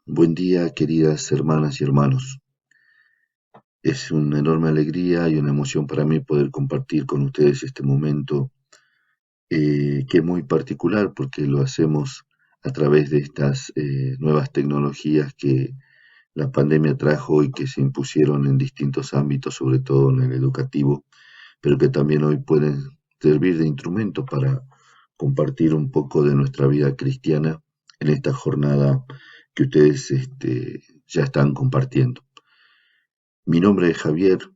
Buen día, queridas hermanas y hermanos. Es una enorme alegría y una emoción para mí poder compartir con ustedes este momento que es muy particular porque lo hacemos a través de estas nuevas tecnologías que la pandemia trajo y que se impusieron en distintos ámbitos, sobre todo en el educativo, pero que también hoy pueden servir de instrumento para compartir un poco de nuestra vida cristiana en esta jornada que ustedes ya están compartiendo. Mi nombre es Javier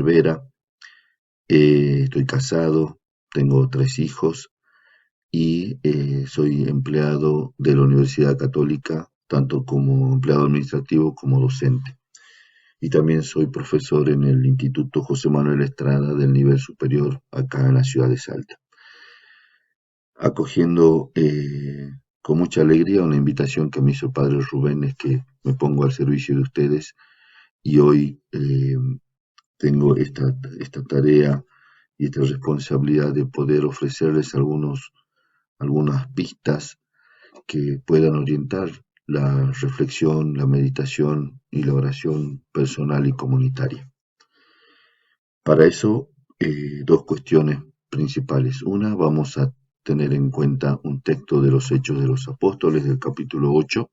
Vera, estoy casado, tengo 3 hijos y soy empleado de la Universidad Católica, tanto como empleado administrativo como docente. Y también soy profesor en el Instituto José Manuel Estrada del nivel superior acá en la ciudad de Salta, acogiendo con mucha alegría una invitación que me hizo el Padre Rubén, es que me pongo al servicio de ustedes y hoy tengo esta tarea y esta responsabilidad de poder ofrecerles algunas pistas que puedan orientar la reflexión, la meditación y la oración personal y comunitaria. Para eso, dos cuestiones principales. Una, vamos a tener en cuenta un texto de los Hechos de los Apóstoles del capítulo 8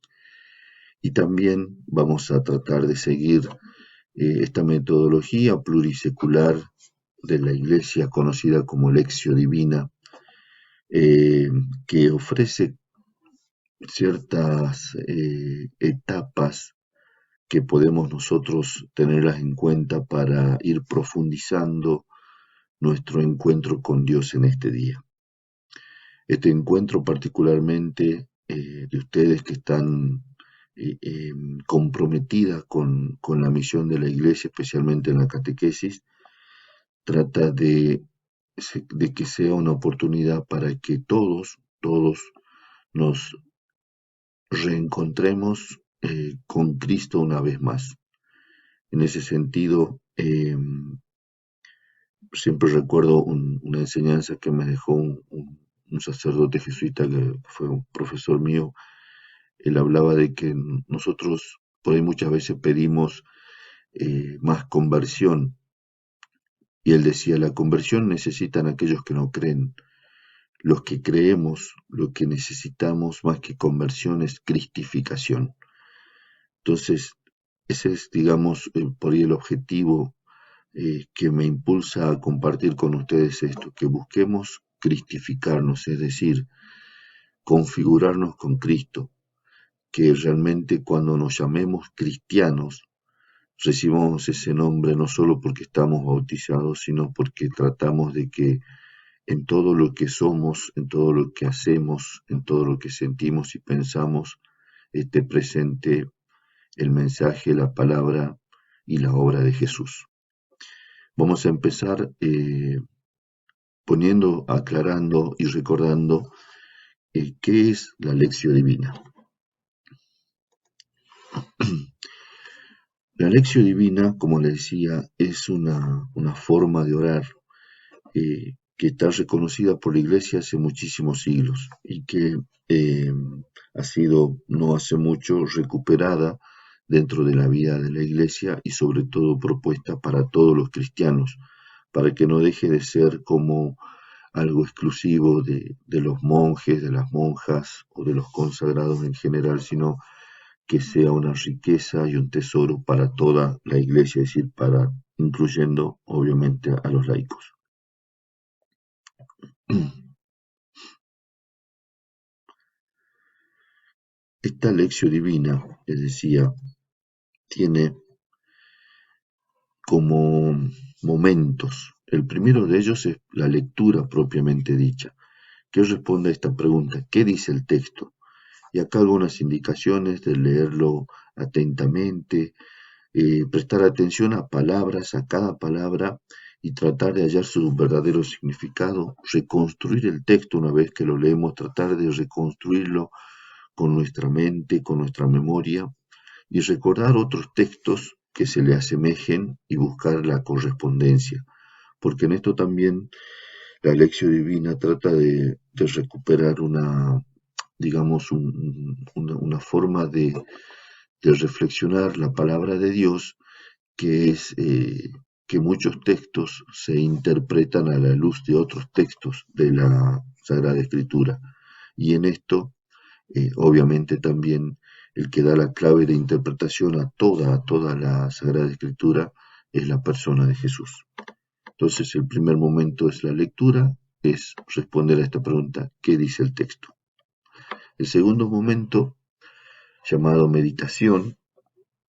y también vamos a tratar de seguir esta metodología plurisecular de la Iglesia conocida como Lectio Divina, que ofrece ciertas etapas que podemos nosotros tenerlas en cuenta para ir profundizando nuestro encuentro con Dios en este día. Este encuentro particularmente de ustedes que están comprometidas con la misión de la Iglesia, especialmente en la catequesis, trata de que sea una oportunidad para que todos nos reencontremos con Cristo una vez más. En ese sentido, siempre recuerdo una enseñanza que me dejó un sacerdote jesuita que fue un profesor mío. Él hablaba de que nosotros por ahí muchas veces pedimos más conversión, y él decía, la conversión necesitan aquellos que no creen. Los que creemos, lo que necesitamos más que conversión es cristificación. Entonces, ese es, digamos, por ahí el objetivo que me impulsa a compartir con ustedes esto, que busquemos cristificarnos, es decir, configurarnos con Cristo, que realmente cuando nos llamemos cristianos, recibamos ese nombre no solo porque estamos bautizados, sino porque tratamos de que en todo lo que somos, en todo lo que hacemos, en todo lo que sentimos y pensamos, esté presente el mensaje, la palabra y la obra de Jesús. Vamos a empezar aclarando y recordando qué es la Lectio Divina. La Lectio Divina, como les decía, es una forma de orar que está reconocida por la Iglesia hace muchísimos siglos y que eh, ha sido no hace mucho recuperada dentro de la vida de la Iglesia y sobre todo propuesta para todos los cristianos, para que no deje de ser como algo exclusivo de los monjes, de las monjas o de los consagrados en general, sino que sea una riqueza y un tesoro para toda la Iglesia, es decir, incluyendo obviamente a los laicos. Esta lección divina, les decía, tiene como momentos. El primero de ellos es la lectura propiamente dicha, que responde a esta pregunta: ¿qué dice el texto? Y acá algunas indicaciones de leerlo atentamente, prestar atención a palabras, a cada palabra, y tratar de hallar su verdadero significado, reconstruir el texto una vez que lo leemos, tratar de reconstruirlo con nuestra mente, con nuestra memoria, y recordar otros textos que se le asemejen y buscar la correspondencia, porque en esto también la lección divina trata de recuperar digamos, una forma de reflexionar la palabra de Dios, que es que muchos textos se interpretan a la luz de otros textos de la Sagrada Escritura. Y en esto, obviamente también el que da la clave de interpretación a toda la Sagrada Escritura es la persona de Jesús. Entonces el primer momento es la lectura, es responder a esta pregunta, ¿qué dice el texto? El segundo momento, llamado meditación,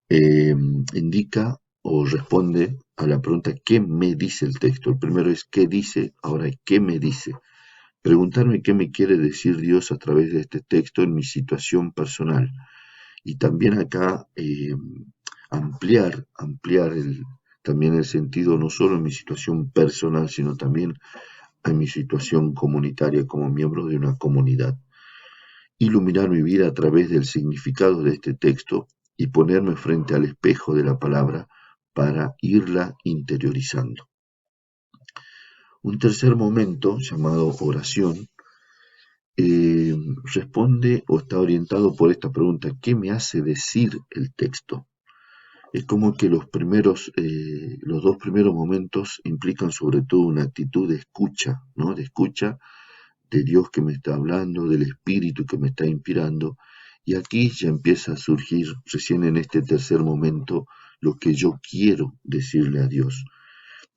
indica o responde a la pregunta ¿qué me dice el texto? El primero es ¿qué dice? Ahora, ¿qué me dice? Preguntarme qué me quiere decir Dios a través de este texto en mi situación personal. Y también acá ampliar también el sentido no solo en mi situación personal, sino también en mi situación comunitaria como miembro de una comunidad. Iluminar mi vida a través del significado de este texto y ponerme frente al espejo de la palabra para irla interiorizando. Un tercer momento, llamado oración, responde o está orientado por esta pregunta, ¿qué me hace decir el texto? Es como que los dos primeros momentos implican sobre todo una actitud de escucha, ¿no? De escucha de Dios que me está hablando, del Espíritu que me está inspirando, y aquí ya empieza a surgir, recién en este tercer momento, lo que yo quiero decirle a Dios.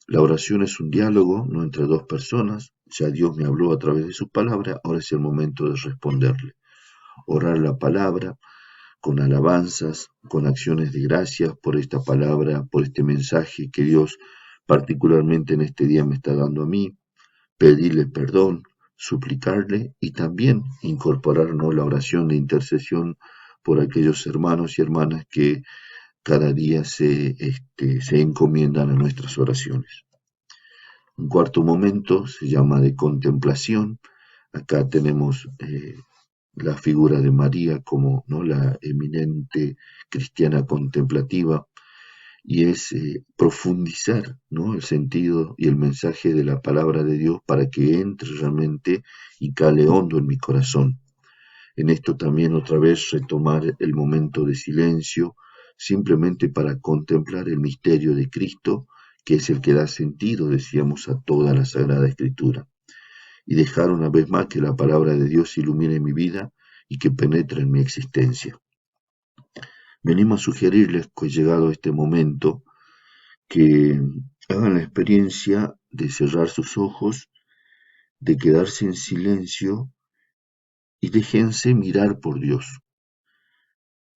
La oración es un diálogo, no entre dos personas, ya Dios me habló a través de su palabra, ahora es el momento de responderle. Orar la palabra con alabanzas, con acciones de gracias por esta palabra, por este mensaje que Dios particularmente en este día me está dando a mí, pedirle perdón, suplicarle y también incorporarnos la oración de intercesión por aquellos hermanos y hermanas que cada día se encomiendan a nuestras oraciones. Un cuarto momento se llama de contemplación. Acá tenemos la figura de María como, ¿no?, la eminente cristiana contemplativa, y es profundizar, ¿no?, el sentido y el mensaje de la palabra de Dios para que entre realmente y cale hondo en mi corazón. En esto también otra vez retomar el momento de silencio, simplemente para contemplar el misterio de Cristo, que es el que da sentido, decíamos, a toda la Sagrada Escritura, y dejar una vez más que la palabra de Dios ilumine mi vida y que penetre en mi existencia. Venimos a sugerirles que llegado este momento, que hagan la experiencia de cerrar sus ojos, de quedarse en silencio y déjense mirar por Dios.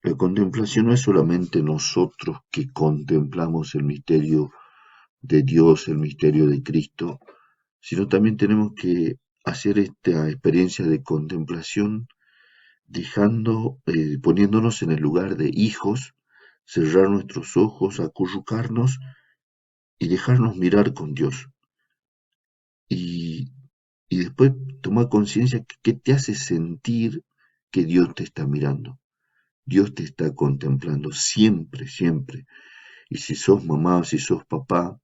La contemplación no es solamente nosotros que contemplamos el misterio de Dios, el misterio de Cristo, sino también tenemos que hacer esta experiencia de contemplación poniéndonos en el lugar de hijos, cerrar nuestros ojos, acurrucarnos y dejarnos mirar con Dios. Y, y después tomar conciencia que te hace sentir que Dios te está mirando. Dios te está contemplando siempre, siempre. Y si sos mamá o si sos papá,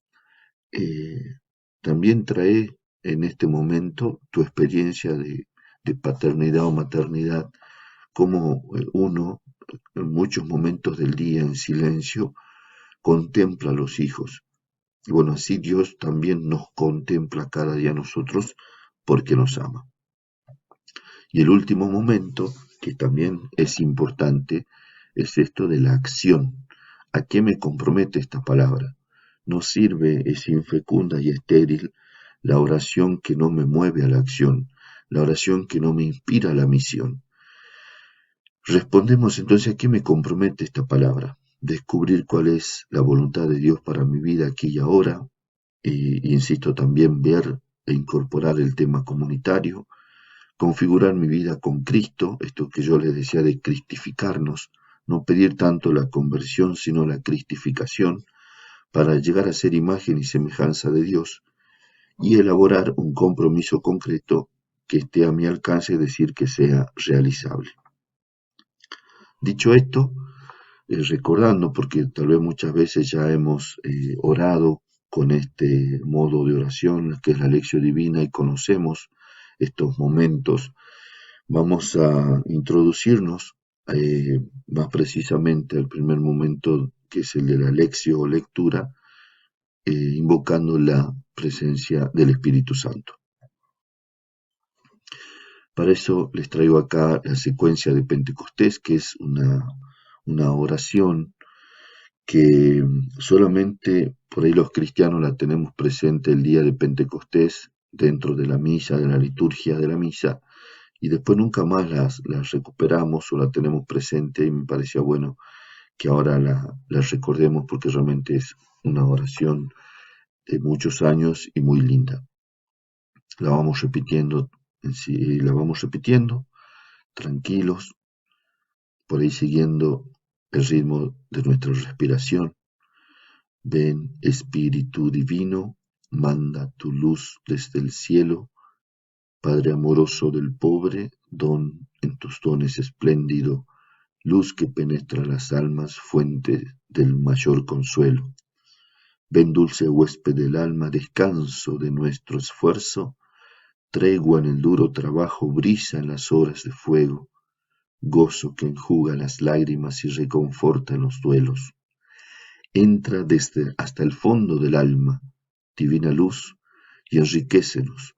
también trae en este momento tu experiencia de paternidad o maternidad, como uno en muchos momentos del día en silencio contempla a los hijos. Y bueno, así Dios también nos contempla cada día a nosotros porque nos ama. Y el último momento, que también es importante, es esto de la acción. ¿A qué me compromete esta palabra? No sirve, es infecunda y estéril la oración que no me mueve a la acción, la oración que no me inspira a la misión. Respondemos entonces a qué me compromete esta palabra. Descubrir cuál es la voluntad de Dios para mi vida aquí y ahora. Insisto, también ver e incorporar el tema comunitario. Configurar mi vida con Cristo, esto que yo les decía de cristificarnos. No pedir tanto la conversión, sino la cristificación, para llegar a ser imagen y semejanza de Dios. Y elaborar un compromiso concreto que esté a mi alcance, es decir, que sea realizable. Dicho esto, recordando, porque tal vez muchas veces ya hemos orado con este modo de oración, que es la lección divina, y conocemos estos momentos, vamos a introducirnos más precisamente el primer momento, que es el de la lección o lectura, invocando la presencia del Espíritu Santo. Para eso les traigo acá la secuencia de Pentecostés, que es una oración que solamente por ahí los cristianos la tenemos presente el día de Pentecostés dentro de la misa, de la liturgia de la misa, y después nunca más las recuperamos o la tenemos presente, y me parecía bueno que ahora la recordemos porque realmente es una oración de muchos años y muy linda. La vamos repitiendo, la vamos repitiendo, tranquilos, por ahí siguiendo el ritmo de nuestra respiración. Ven, Espíritu Divino, manda tu luz desde el cielo, Padre amoroso del pobre, don en tus dones espléndido, luz que penetra las almas, fuente del mayor consuelo. Ven, dulce huésped del alma, descanso de nuestro esfuerzo, tregua en el duro trabajo, brisa en las horas de fuego, gozo que enjuga las lágrimas y reconforta los duelos. Entra desde hasta el fondo del alma, divina luz, y enriquécenos.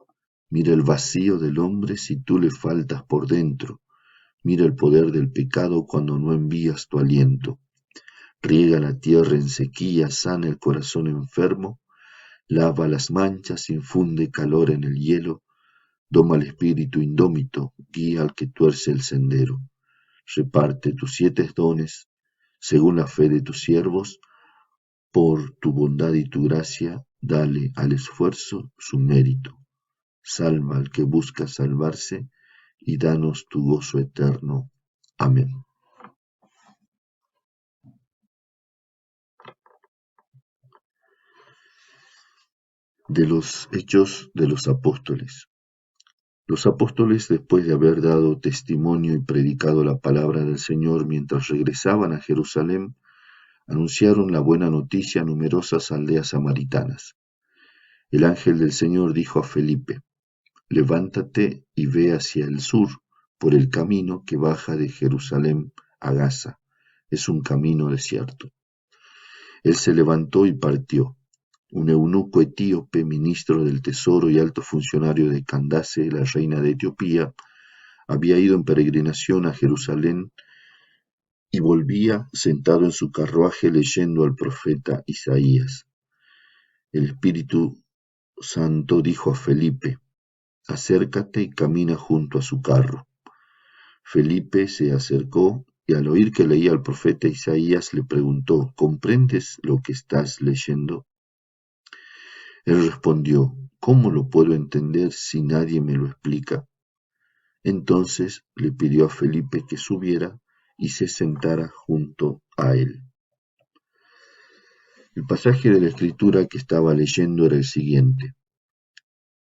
Mira el vacío del hombre si tú le faltas por dentro. Mira el poder del pecado cuando no envías tu aliento. Riega la tierra en sequía, sana el corazón enfermo, lava las manchas, infunde calor en el hielo, doma el espíritu indómito, guía al que tuerce el sendero. Reparte tus 7 dones, según la fe de tus siervos, por tu bondad y tu gracia, dale al esfuerzo su mérito. Salva al que busca salvarse, y danos tu gozo eterno. Amén. De los Hechos de los Apóstoles. Los apóstoles, después de haber dado testimonio y predicado la palabra del Señor mientras regresaban a Jerusalén, anunciaron la buena noticia a numerosas aldeas samaritanas. El ángel del Señor dijo a Felipe: levántate y ve hacia el sur, por el camino que baja de Jerusalén a Gaza. Es un camino desierto. Él se levantó y partió. Un eunuco etíope, ministro del tesoro y alto funcionario de Candace, la reina de Etiopía, había ido en peregrinación a Jerusalén y volvía sentado en su carruaje leyendo al profeta Isaías. El Espíritu Santo dijo a Felipe: acércate y camina junto a su carro. Felipe se acercó y al oír que leía al profeta Isaías le preguntó: ¿comprendes lo que estás leyendo? Él respondió: ¿cómo lo puedo entender si nadie me lo explica? Entonces le pidió a Felipe que subiera y se sentara junto a él. El pasaje de la escritura que estaba leyendo era el siguiente: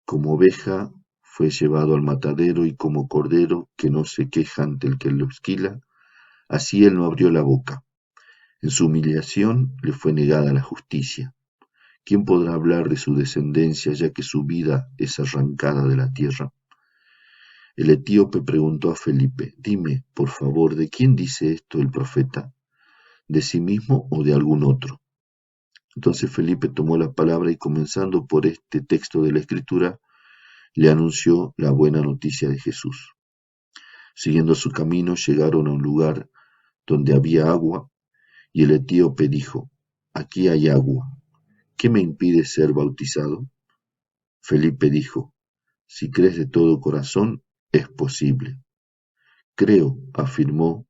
como oveja fue llevado al matadero, y como cordero que no se queja ante el que lo esquila, así él no abrió la boca. En su humillación le fue negada la justicia. ¿Quién podrá hablar de su descendencia, ya que su vida es arrancada de la tierra? El etíope preguntó a Felipe: dime, por favor, ¿de quién dice esto el profeta? ¿De sí mismo o de algún otro? Entonces Felipe tomó la palabra y, comenzando por este texto de la Escritura, le anunció la buena noticia de Jesús. Siguiendo su camino, llegaron a un lugar donde había agua, y el etíope dijo: aquí hay agua, ¿qué me impide ser bautizado? Felipe dijo: si crees de todo corazón, es posible. Creo, afirmó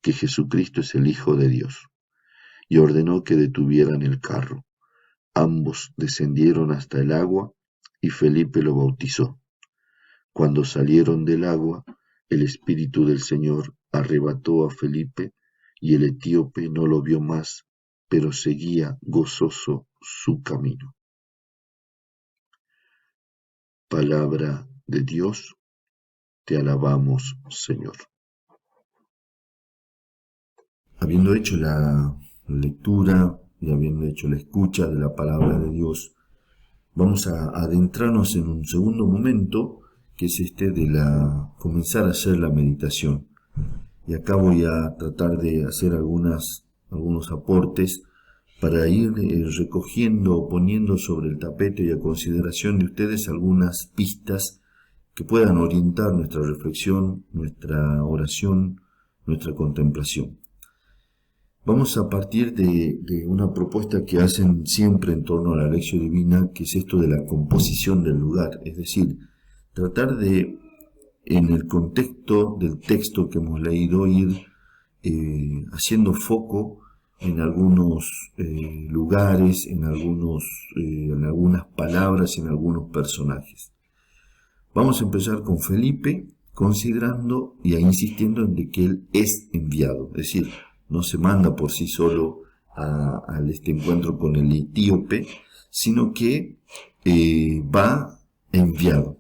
que Jesucristo es el Hijo de Dios, y ordenó que detuvieran el carro. Ambos descendieron hasta el agua, y Felipe lo bautizó. Cuando salieron del agua, el Espíritu del Señor arrebató a Felipe, y el etíope no lo vio más, pero seguía gozoso su camino. Palabra de Dios, te alabamos, Señor. Habiendo hecho la lectura y habiendo hecho la escucha de la palabra de Dios, vamos a adentrarnos en un segundo momento que es este de comenzar a hacer la meditación. Y acá voy a tratar de hacer algunos aportes para ir recogiendo o poniendo sobre el tapete y a consideración de ustedes algunas pistas que puedan orientar nuestra reflexión, nuestra oración, nuestra contemplación. Vamos a partir de una propuesta que hacen siempre en torno a la lección divina, que es esto de la composición del lugar, es decir, tratar de, en el contexto del texto que hemos leído, ir haciendo foco en algunos lugares, en algunas palabras, en algunos personajes. Vamos a empezar con Felipe, considerando y insistiendo en de que él es enviado, es decir, no se manda por sí solo a este encuentro con el etíope, sino que va enviado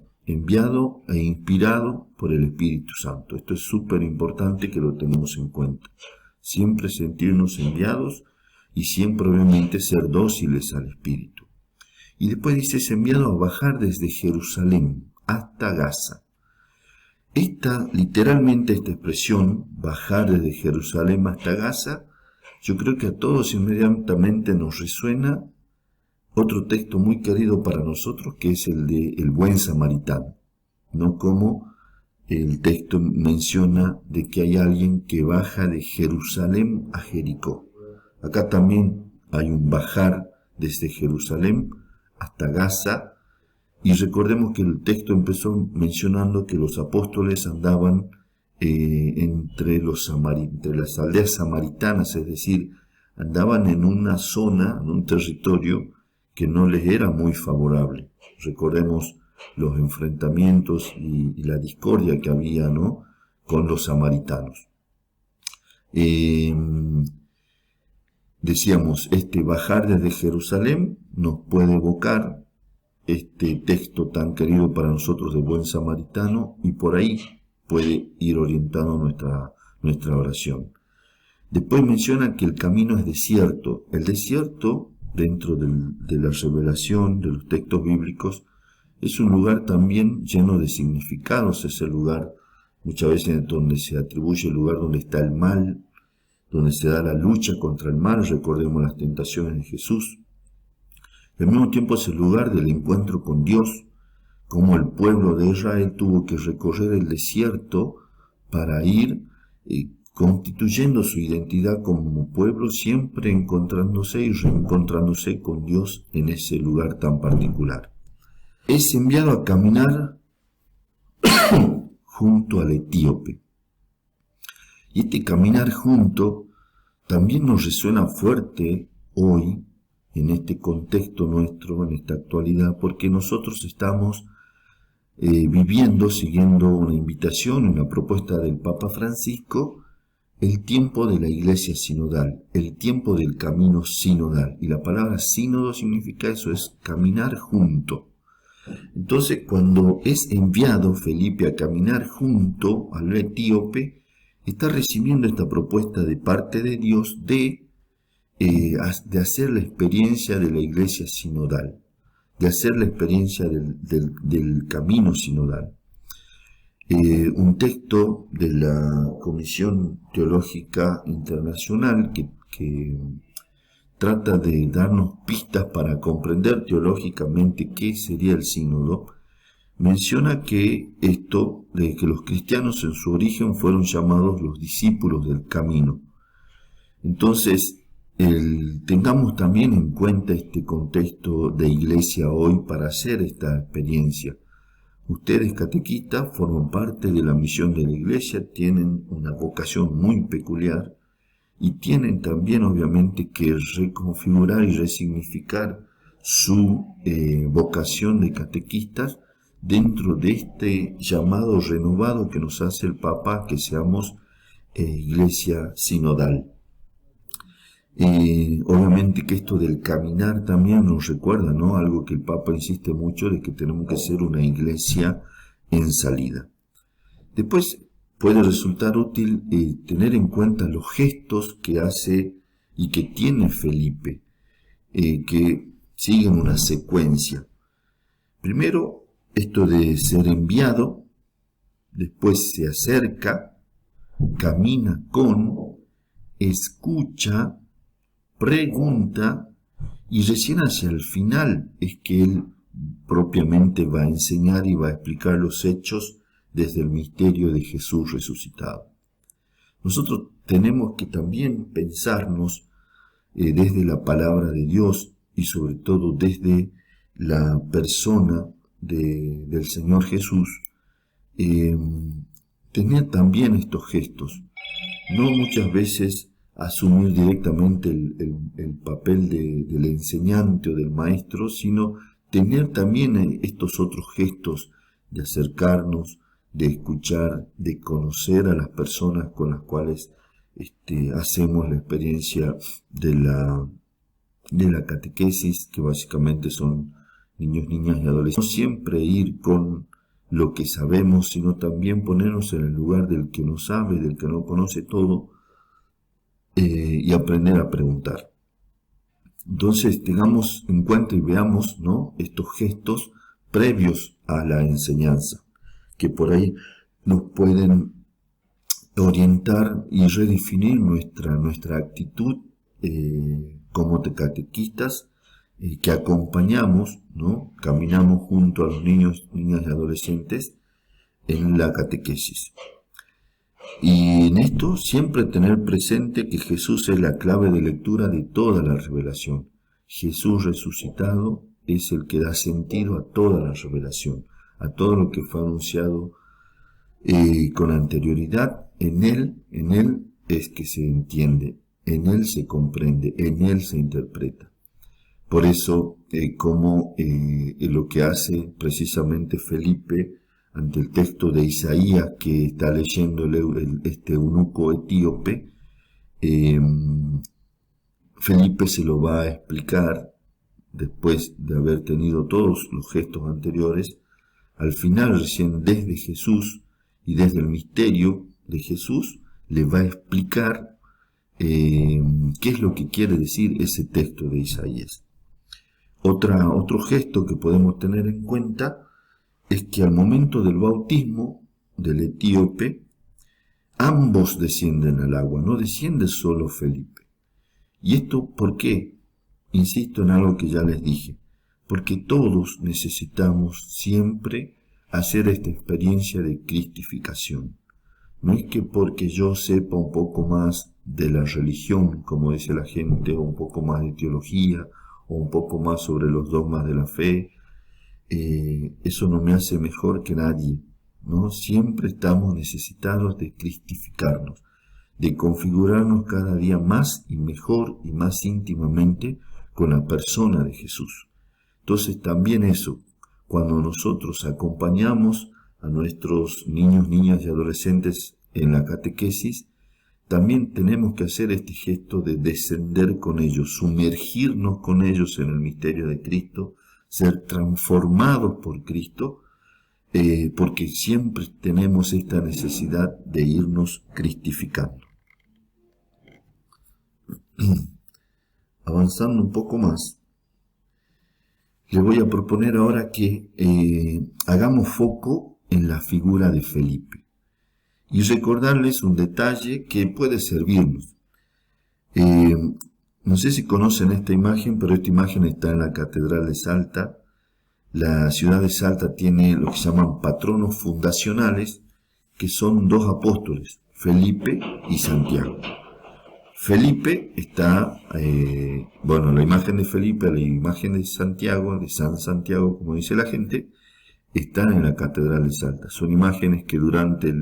e inspirado por el Espíritu Santo. Esto es súper importante que lo tengamos en cuenta. Siempre sentirnos enviados y siempre obviamente ser dóciles al Espíritu. Y después dice, es enviado a bajar desde Jerusalén hasta Gaza. Literalmente esta expresión, bajar desde Jerusalén hasta Gaza, yo creo que a todos inmediatamente nos resuena otro texto muy querido para nosotros, que es el de el buen samaritano, no como el texto menciona de que hay alguien que baja de Jerusalén a Jericó. Acá también hay un bajar desde Jerusalén hasta Gaza, y recordemos que el texto empezó mencionando que los apóstoles andaban entre las aldeas samaritanas, es decir, andaban en una zona, en un territorio que no les era muy favorable. Recordemos los enfrentamientos y la discordia que había, ¿no?, con los samaritanos. Decíamos, bajar desde Jerusalén nos puede evocar este texto tan querido para nosotros del buen samaritano, y por ahí puede ir orientando nuestra oración. Después menciona que el camino es desierto. El desierto, dentro de la revelación de los textos bíblicos, es un lugar también lleno de significados. Es el lugar muchas veces donde se atribuye el lugar donde está el mal, donde se da la lucha contra el mal. Recordemos las tentaciones de Jesús. Al mismo tiempo es el lugar del encuentro con Dios, como el pueblo de Israel tuvo que recorrer el desierto para ir constituyendo su identidad como pueblo, siempre encontrándose y reencontrándose con Dios en ese lugar tan particular. Es enviado a caminar junto al etíope. Y este caminar junto también nos resuena fuerte hoy, en este contexto nuestro, en esta actualidad, porque nosotros estamos viviendo, siguiendo una invitación, una propuesta del Papa Francisco, el tiempo de la iglesia sinodal, el tiempo del camino sinodal. Y la palabra sínodo significa eso, es caminar junto. Entonces, cuando es enviado Felipe a caminar junto al etíope, está recibiendo esta propuesta de parte de Dios de hacer la experiencia de la iglesia sinodal, de hacer la experiencia del camino sinodal. Un texto de la Comisión Teológica Internacional que trata de darnos pistas para comprender teológicamente qué sería el sínodo, menciona que de que los cristianos en su origen fueron llamados los discípulos del camino. Entonces, tengamos también en cuenta este contexto de iglesia hoy para hacer esta experiencia. Ustedes, catequistas, forman parte de la misión de la iglesia, tienen una vocación muy peculiar y tienen también obviamente que reconfigurar y resignificar su vocación de catequistas dentro de este llamado renovado que nos hace el Papa, que seamos iglesia sinodal. Obviamente que esto del caminar también nos recuerda, ¿no?, algo que el Papa insiste mucho, de que tenemos que ser una iglesia en salida. Después puede resultar útil tener en cuenta los gestos que hace y que tiene Felipe, que siguen una secuencia. Primero, esto de ser enviado, después se acerca, camina con, escucha, pregunta, y recién hacia el final es que él propiamente va a enseñar y va a explicar los hechos desde el misterio de Jesús resucitado. Nosotros tenemos que también pensarnos desde la palabra de Dios y sobre todo desde la persona del Señor Jesús, tener también estos gestos, no muchas veces asumir directamente el papel del enseñante o del maestro, sino tener también estos otros gestos de acercarnos, de escuchar, de conocer a las personas con las cuales hacemos la experiencia de la catequesis, que básicamente son niños, niñas y adolescentes. No siempre ir con lo que sabemos, sino también ponernos en el lugar del que no sabe, del que no conoce todo, y aprender a preguntar. Entonces tengamos en cuenta y veamos, ¿no?, estos gestos previos a la enseñanza, que por ahí nos pueden orientar y redefinir nuestra actitud como catequistas que acompañamos, ¿no?, caminamos junto a los niños, niñas y adolescentes en la catequesis. Y en esto siempre tener presente que Jesús es la clave de lectura de toda la revelación. Jesús resucitado es el que da sentido a toda la revelación, a todo lo que fue anunciado con anterioridad. En Él es que se entiende, en Él se comprende, en Él se interpreta. Por eso, como lo que hace precisamente Felipe ante el texto de Isaías que está leyendo este eunuco etíope, Felipe se lo va a explicar después de haber tenido todos los gestos anteriores. Al final, recién desde Jesús y desde el misterio de Jesús, le va a explicar qué es lo que quiere decir ese texto de Isaías. Otro gesto que podemos tener en cuenta es que al momento del bautismo del etíope, ambos descienden al agua, no desciende solo Felipe. ¿Y esto por qué? Insisto en algo que ya les dije, porque todos necesitamos siempre hacer esta experiencia de cristificación. No es que porque yo sepa un poco más de la religión, como dice la gente, o un poco más de teología, o un poco más sobre los dogmas de la fe, eso no me hace mejor que nadie, ¿no? Siempre estamos necesitados de cristificarnos, de configurarnos cada día más y mejor y más íntimamente con la persona de Jesús. Entonces también eso, cuando nosotros acompañamos a nuestros niños, niñas y adolescentes en la catequesis, también tenemos que hacer este gesto de descender con ellos, sumergirnos con ellos en el misterio de Cristo, ser transformados por Cristo, porque siempre tenemos esta necesidad de irnos cristificando. Avanzando un poco más, les voy a proponer ahora que hagamos foco en la figura de Felipe y recordarles un detalle que puede servirnos. No sé si conocen esta imagen, pero esta imagen está en la Catedral de Salta. La ciudad de Salta tiene lo que se llaman patronos fundacionales, que son dos apóstoles, Felipe y Santiago. Felipe está, la imagen de Felipe, la imagen de Santiago, de San Santiago, como dice la gente, están en la Catedral de Salta. Son imágenes que durante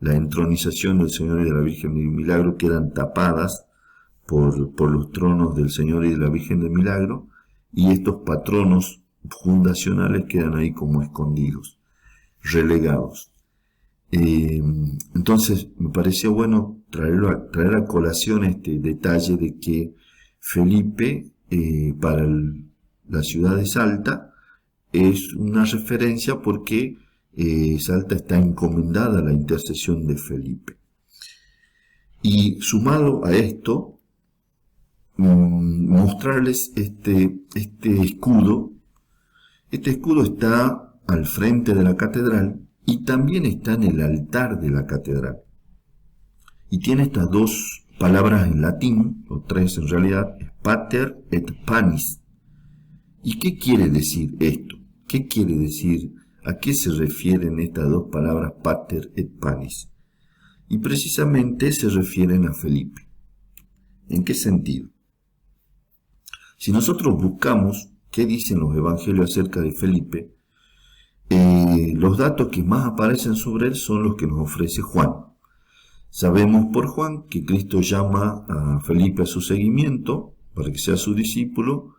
la entronización del Señor y de la Virgen del Milagro quedan tapadas por los tronos del Señor y de la Virgen del Milagro, y estos patronos fundacionales quedan ahí como escondidos, relegados. Entonces me parecía bueno traer a colación este detalle de que Felipe para la ciudad de Salta es una referencia porque Salta está encomendada a la intercesión de Felipe. Y sumado a esto, mostrarles este escudo. Este escudo está al frente de la catedral y también está en el altar de la catedral. Y tiene estas dos palabras en latín, o tres en realidad, pater et panis. ¿Y qué quiere decir esto? ¿Qué quiere decir? ¿A qué se refieren estas dos palabras pater et panis? Y precisamente se refieren a Felipe. ¿En qué sentido? Si nosotros buscamos qué dicen los evangelios acerca de Felipe, los datos que más aparecen sobre él son los que nos ofrece Juan. Sabemos por Juan que Cristo llama a Felipe a su seguimiento para que sea su discípulo,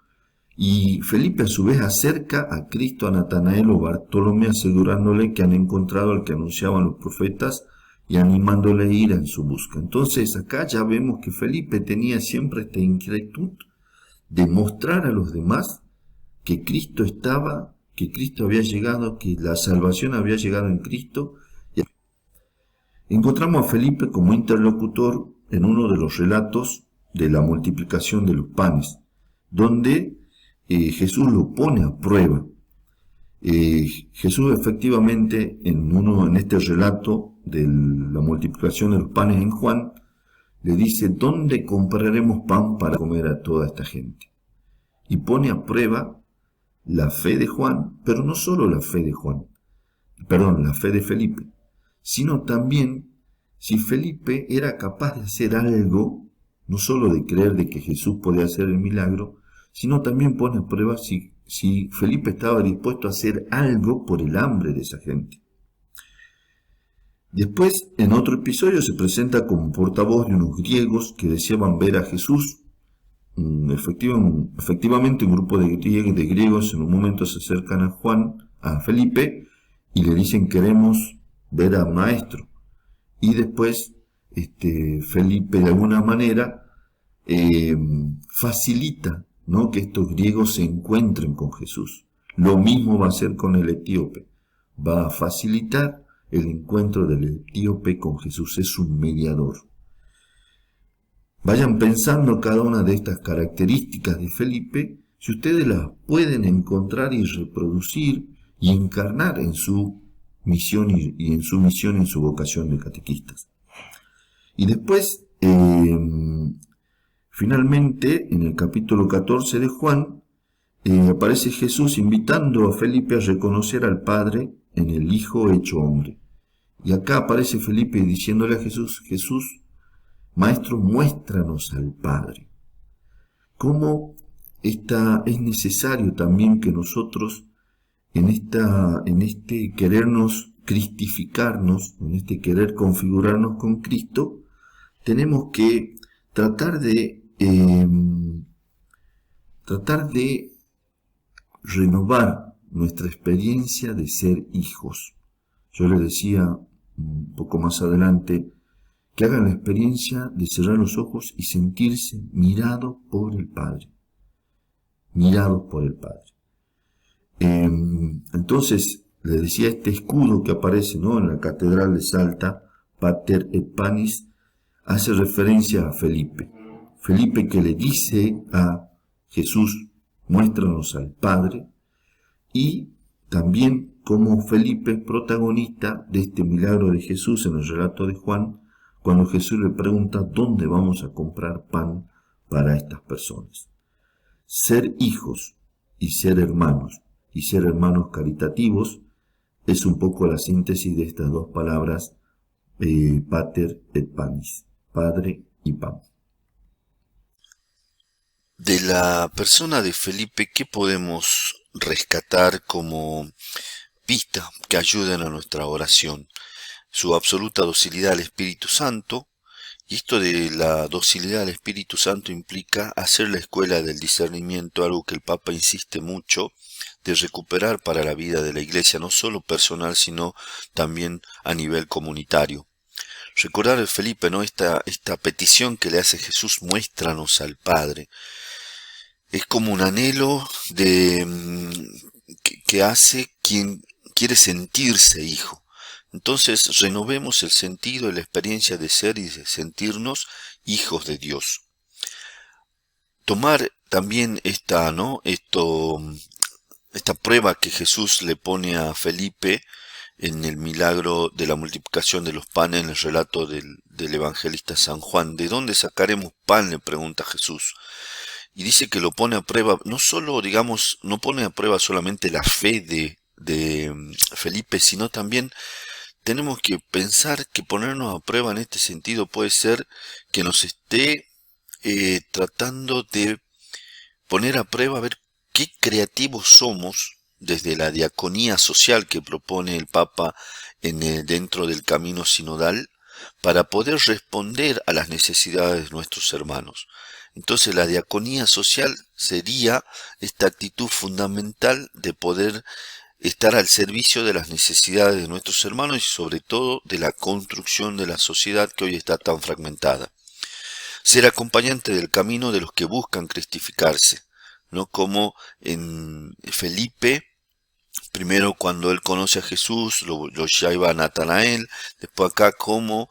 y Felipe a su vez acerca a Cristo a Natanael o Bartolomé asegurándole que han encontrado al que anunciaban los profetas y animándole a ir en su busca. Entonces acá ya vemos que Felipe tenía siempre esta inquietud de mostrar a los demás que Cristo estaba, que Cristo había llegado, que la salvación había llegado en Cristo. Encontramos a Felipe como interlocutor en uno de los relatos de la multiplicación de los panes, donde Jesús lo pone a prueba. Jesús efectivamente en este relato de la multiplicación de los panes en Juan, le dice, ¿dónde compraremos pan para comer a toda esta gente? Y pone a prueba la fe de Juan, pero no solo la fe la fe de Felipe, sino también si Felipe era capaz de hacer algo, no solo de creer de que Jesús podía hacer el milagro, sino también pone a prueba si Felipe estaba dispuesto a hacer algo por el hambre de esa gente. Después, en otro episodio, se presenta como portavoz de unos griegos que deseaban ver a Jesús. Efectivamente, un grupo de griegos en un momento se acercan a Felipe, y le dicen, queremos ver al maestro. Y después, Felipe de alguna manera facilita, ¿no?, que estos griegos se encuentren con Jesús. Lo mismo va a hacer con el etíope. Va a facilitar el encuentro del etíope con Jesús. Es un mediador. Vayan pensando cada una de estas características de Felipe, si ustedes las pueden encontrar y reproducir y encarnar en su misión y en su vocación de catequistas. Y después, finalmente, en el capítulo 14 de Juan, aparece Jesús invitando a Felipe a reconocer al Padre en el Hijo hecho hombre. Y acá aparece Felipe diciéndole a Jesús, Jesús, Maestro, muéstranos al Padre. ¿Cómo es necesario también que nosotros, en este querernos cristificarnos, en este querer configurarnos con Cristo, tenemos que tratar de renovar nuestra experiencia de ser hijos. Yo les decía un poco más adelante que hagan la experiencia de cerrar los ojos y sentirse mirados por el Padre. Mirados por el Padre. Entonces, les decía, este escudo que aparece, ¿no?, en la Catedral de Salta, Pater et Panis, hace referencia a Felipe. Felipe que le dice a Jesús, muéstranos al Padre, y también como Felipe protagonista de este milagro de Jesús en el relato de Juan, cuando Jesús le pregunta dónde vamos a comprar pan para estas personas. Ser hijos y ser hermanos caritativos es un poco la síntesis de estas dos palabras, pater et panis, padre y pan. De la persona de Felipe, ¿qué podemos rescatar como pista que ayuden a nuestra oración? Su absoluta docilidad al Espíritu Santo, y esto de la docilidad al Espíritu Santo implica hacer la escuela del discernimiento, algo que el Papa insiste mucho, de recuperar para la vida de la Iglesia, no solo personal, sino también a nivel comunitario. Recordar el Felipe, ¿no?, esta petición que le hace Jesús, muéstranos al Padre. Es como un anhelo que hace quien quiere sentirse hijo. Entonces renovemos el sentido y la experiencia de ser y de sentirnos hijos de Dios. Tomar también esta prueba que Jesús le pone a Felipe en el milagro de la multiplicación de los panes en el relato del evangelista San Juan. ¿De dónde sacaremos pan?, le pregunta Jesús. Y dice que lo pone a prueba, no solo, digamos, no pone a prueba solamente la fe de Felipe, sino también tenemos que pensar que ponernos a prueba en este sentido puede ser que nos esté tratando de poner a prueba a ver qué creativos somos desde la diaconía social que propone el Papa dentro del camino sinodal para poder responder a las necesidades de nuestros hermanos. Entonces la diaconía social sería esta actitud fundamental de poder estar al servicio de las necesidades de nuestros hermanos y sobre todo de la construcción de la sociedad que hoy está tan fragmentada. Ser acompañante del camino de los que buscan cristificarse, ¿no? Como en Felipe, primero cuando él conoce a Jesús, lo lleva a Natanael, después acá como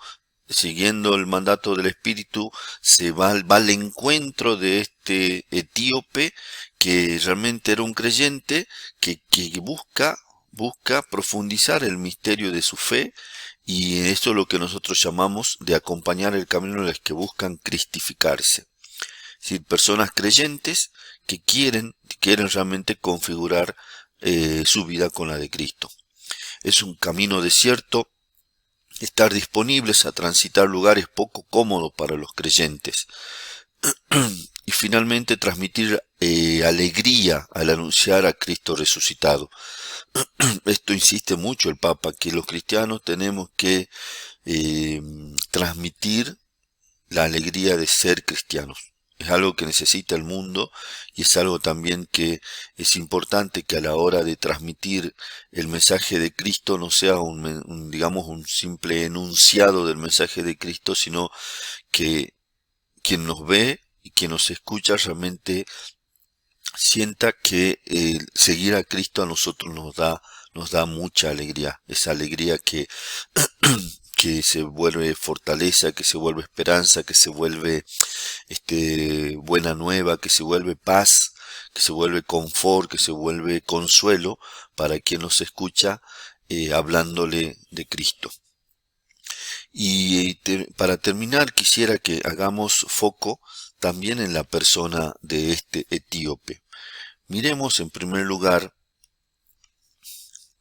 siguiendo el mandato del Espíritu se va al encuentro de este etíope que realmente era un creyente que busca profundizar el misterio de su fe, y esto es lo que nosotros llamamos de acompañar el camino de los que buscan cristificarse. Es decir, personas creyentes que quieren realmente configurar su vida con la de Cristo. Es un camino desierto, estar disponibles a transitar lugares poco cómodos para los creyentes. Y finalmente transmitir alegría al anunciar a Cristo resucitado. Esto insiste mucho el Papa, que los cristianos tenemos que transmitir la alegría de ser cristianos. Es algo que necesita el mundo y es algo también que es importante que a la hora de transmitir el mensaje de Cristo no sea digamos un simple enunciado del mensaje de Cristo, sino que quien nos ve y quien nos escucha realmente sienta que seguir a Cristo a nosotros nos da mucha alegría, esa alegría que se vuelve fortaleza, que se vuelve esperanza, que se vuelve buena nueva, que se vuelve paz, que se vuelve confort, que se vuelve consuelo para quien nos escucha hablándole de Cristo. Y para terminar quisiera que hagamos foco también en la persona de este etíope. Miremos en primer lugar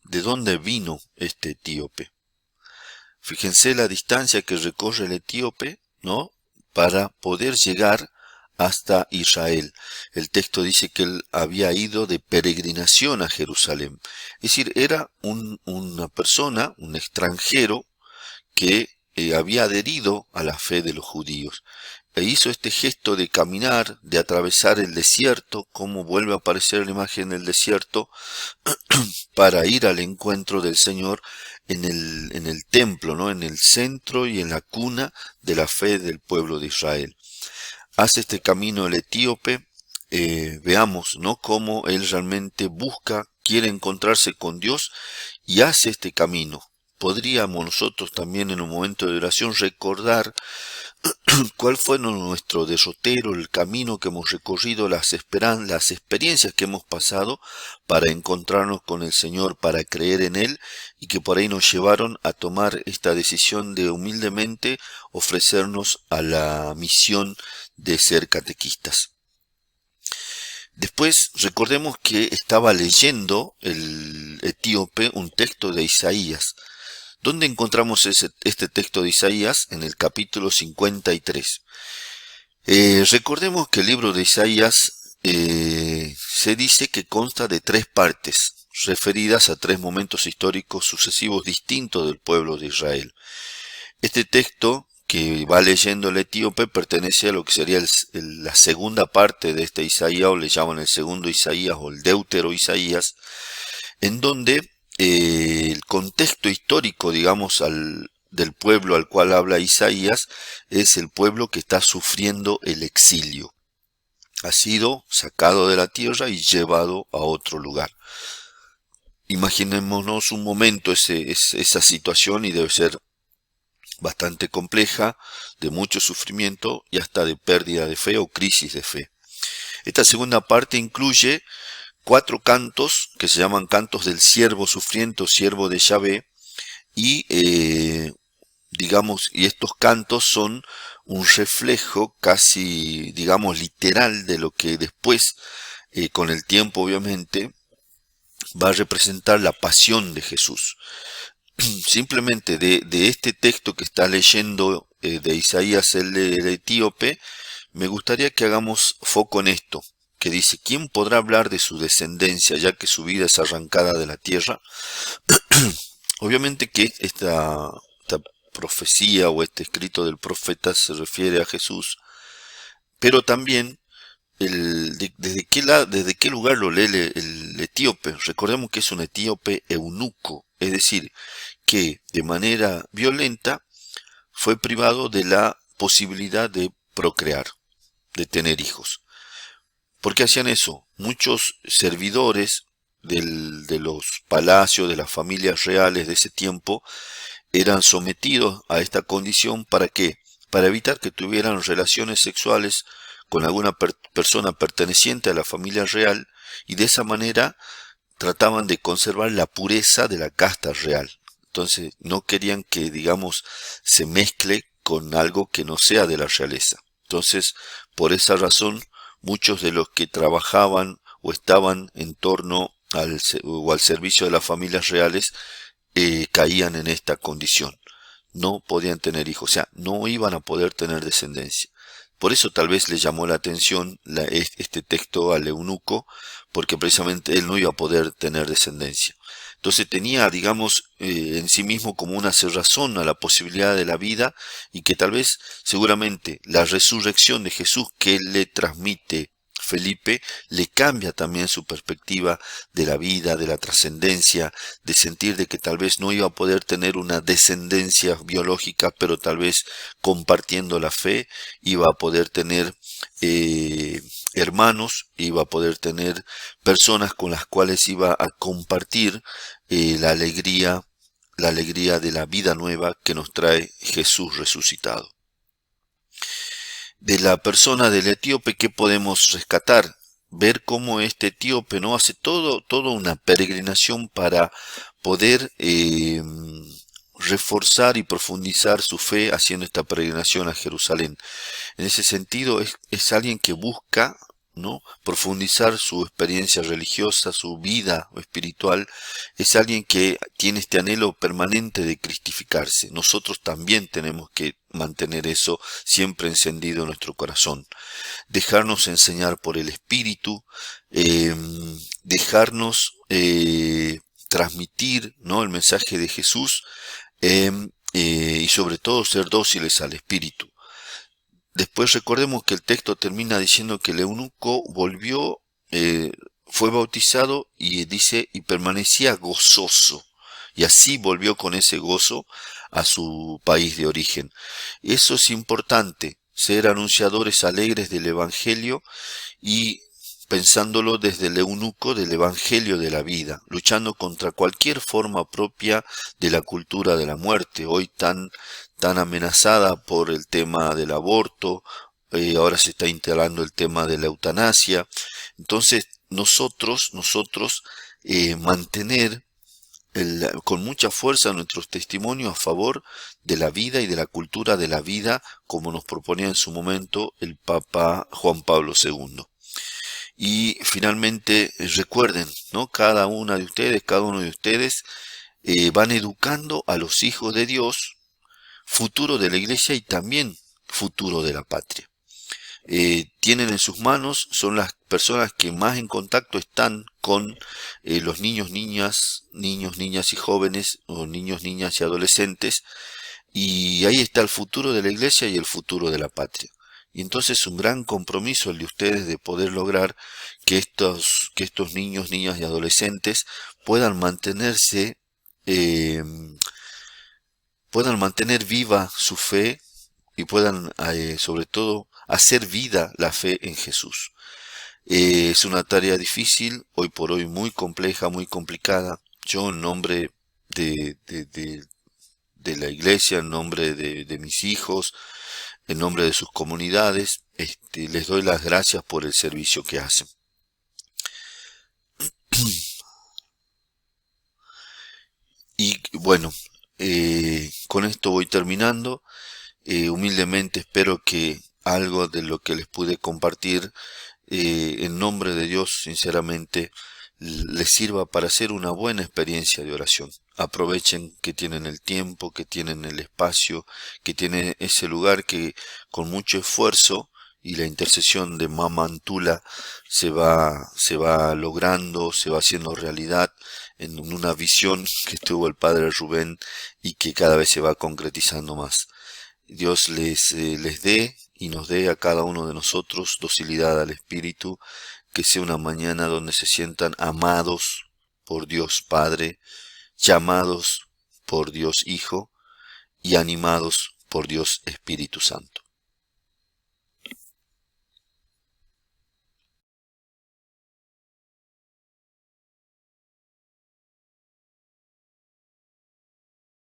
de dónde vino este etíope. Fíjense la distancia que recorre el etíope, ¿no?, para poder llegar hasta Israel. El texto dice que él había ido de peregrinación a Jerusalén. Es decir, era una persona, un extranjero, que había adherido a la fe de los judíos. E hizo este gesto de caminar, de atravesar el desierto, como vuelve a aparecer la imagen del desierto, para ir al encuentro del Señor en el templo, ¿no?, en el centro y en la cuna de la fe del pueblo de Israel. Hace este camino el etíope, veamos, ¿no?, cómo él realmente quiere encontrarse con Dios y hace este camino. Podríamos nosotros también en un momento de oración recordar cuál fue nuestro derrotero, el camino que hemos recorrido, las experiencias que hemos pasado para encontrarnos con el Señor, para creer en Él, y que por ahí nos llevaron a tomar esta decisión de humildemente ofrecernos a la misión de ser catequistas. Después recordemos que estaba leyendo el etíope un texto de Isaías. ¿Dónde encontramos este texto de Isaías? En el capítulo 53. Recordemos que el libro de Isaías se dice que consta de 3 partes, referidas a 3 momentos históricos sucesivos distintos del pueblo de Israel. Este texto que va leyendo el etíope pertenece a lo que sería la segunda parte de este Isaías, o le llaman el segundo Isaías o el Deutero Isaías, en donde el contexto histórico, digamos, del pueblo al cual habla Isaías es el pueblo que está sufriendo el exilio. Ha sido sacado de la tierra y llevado a otro lugar. Imaginémonos un momento esa situación, y debe ser bastante compleja, de mucho sufrimiento y hasta de pérdida de fe o crisis de fe. Esta segunda parte incluye 4 cantos que se llaman cantos del siervo sufriente, siervo de Yahvé, y y estos cantos son un reflejo casi, digamos, literal de lo que después, con el tiempo obviamente, va a representar la pasión de Jesús. Simplemente de este texto que está leyendo de Isaías el etíope, me gustaría que hagamos foco en esto, que dice: ¿quién podrá hablar de su descendencia, ya que su vida es arrancada de la tierra? Obviamente que esta profecía o este escrito del profeta se refiere a Jesús, pero también desde qué lugar lo lee el etíope. Recordemos que es un etíope eunuco, es decir, que de manera violenta fue privado de la posibilidad de procrear, de tener hijos. ¿Por qué hacían eso? Muchos servidores de los palacios, de las familias reales de ese tiempo, eran sometidos a esta condición. ¿Para qué? Para evitar que tuvieran relaciones sexuales con alguna persona perteneciente a la familia real, y de esa manera trataban de conservar la pureza de la casta real. Entonces no querían que, digamos, se mezcle con algo que no sea de la realeza. Entonces, por esa razón, muchos de los que trabajaban o estaban en torno al servicio de las familias reales caían en esta condición. No podían tener hijos, o sea, no iban a poder tener descendencia. Por eso tal vez le llamó la atención este texto al eunuco, porque precisamente él no iba a poder tener descendencia. Entonces tenía, digamos, en sí mismo como una cerrazón a la posibilidad de la vida, y que tal vez, seguramente, la resurrección de Jesús que le transmite Felipe le cambia también su perspectiva de la vida, de la trascendencia, de sentir de que tal vez no iba a poder tener una descendencia biológica, pero tal vez compartiendo la fe iba a poder tener hermanos, iba a poder tener personas con las cuales iba a compartir la alegría de la vida nueva que nos trae Jesús resucitado. De la persona del etíope, ¿qué podemos rescatar? Ver cómo este etíope no hace toda una peregrinación para poder reforzar y profundizar su fe haciendo esta peregrinación a Jerusalén. En ese sentido es alguien que busca, ¿no?, profundizar su experiencia religiosa, su vida espiritual. Es alguien que tiene este anhelo permanente de cristificarse. Nosotros también tenemos que mantener eso siempre encendido en nuestro corazón. Dejarnos enseñar por el Espíritu, dejarnos transmitir, ¿no?, el mensaje de Jesús, y sobre todo ser dóciles al Espíritu. Después recordemos que el texto termina diciendo que el eunuco volvió, fue bautizado, y dice, y permanecía gozoso, y así volvió con ese gozo a su país de origen. Eso es importante, ser anunciadores alegres del Evangelio, y pensándolo desde el eunuco del Evangelio de la vida, luchando contra cualquier forma propia de la cultura de la muerte, hoy tan amenazada por el tema del aborto. Ahora se está instalando el tema de la eutanasia. Entonces nosotros mantener con mucha fuerza nuestros testimonios a favor de la vida y de la cultura de la vida, como nos proponía en su momento el Papa Juan Pablo II. Y finalmente recuerden, ¿no?, cada uno de ustedes van educando a los hijos de Dios, futuro de la iglesia y también futuro de la patria. Tienen en sus manos, son las personas que más en contacto están con los niños, niñas y jóvenes, o niños, niñas y adolescentes, y ahí está el futuro de la iglesia y el futuro de la patria. Y entonces es un gran compromiso el de ustedes de poder lograr que estos niños, niñas y adolescentes puedan mantenerse, puedan mantener viva su fe, y puedan sobre todo hacer vida la fe en Jesús. Es una tarea difícil, hoy por hoy muy compleja, muy complicada. Yo, en nombre de la iglesia, en nombre de mis hijos, en nombre de sus comunidades, les doy las gracias por el servicio que hacen. Y bueno, con esto voy terminando. Humildemente espero que algo de lo que les pude compartir, en nombre de Dios, sinceramente, les sirva para hacer una buena experiencia de oración. Aprovechen que tienen el tiempo, que tienen el espacio, que tienen ese lugar que con mucho esfuerzo y la intercesión de Mama Antula se va logrando, se va haciendo realidad en una visión que tuvo el padre Rubén y que cada vez se va concretizando más. Dios les dé y nos dé a cada uno de nosotros docilidad al Espíritu, que sea una mañana donde se sientan amados por Dios Padre, llamados por Dios Hijo y animados por Dios Espíritu Santo.